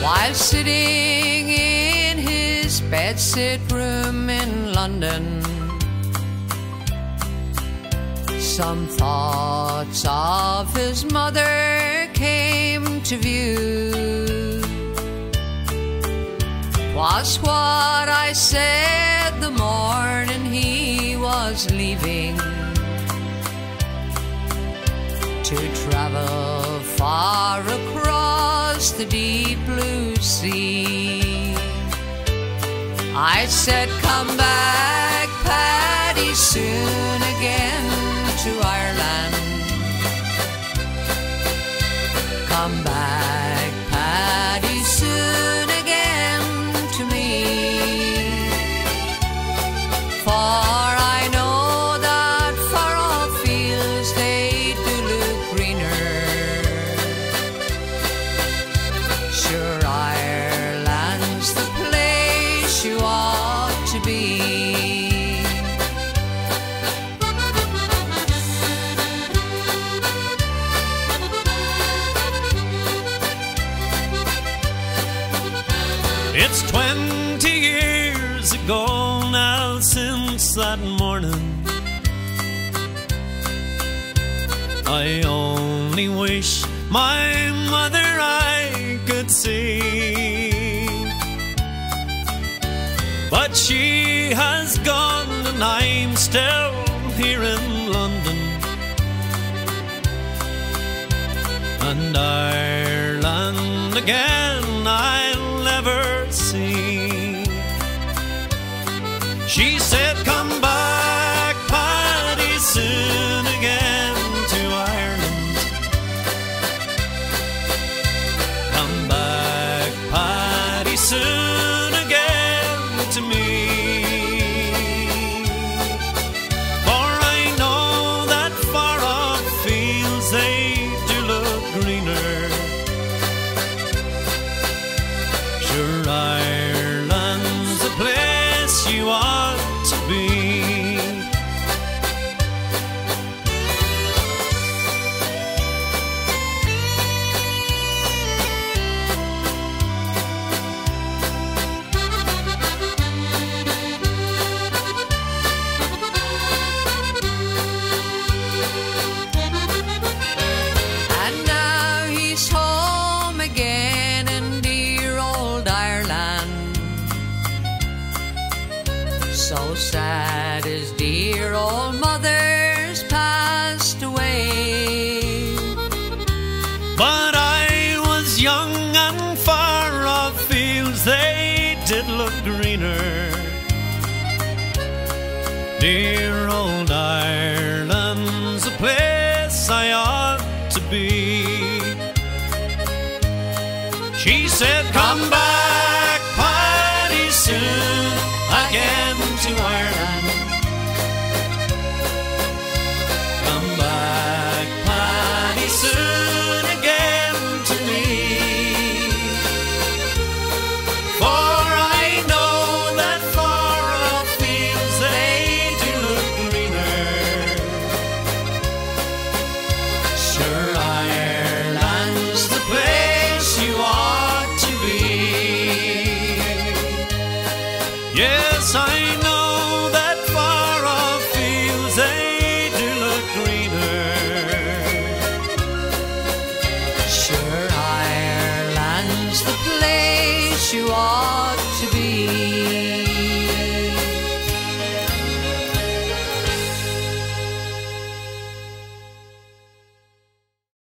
While sitting in his bedsit room in London, some thoughts of his mother came to view. 'Twas what I said the morning he was leaving to travel far across the deep blue sea. I said, come back, Paddy, soon again to Ireland. Come back, Paddy, soon again to me. For I know that far off fields they do look greener. Sure, Ireland's the place you ought to be. It's 20 years ago now since that morning. I only wish my mother I could see, but she has gone and I'm still here in London, and Ireland again I'll never see. She said, come back, Paddy, soon again to Ireland. Come back, Paddy, soon again to me. For I know that far off fields they do look greener. Sure, Ireland's the place you ought to be. And now he's home again in dear old Ireland. So sad his dear old mother's passed away. But I was young and far off fields they did look greener. Dear old Ireland's a place I ought to be. She said, come back, Paddy, soon again to Ireland. Come back, Paddy, soon again to me. For I know that far off fields they do look greener. Sure, Ireland's the place you ought to be. Yes, I know that far off fields they do look greener. Sure, Ireland's the place you ought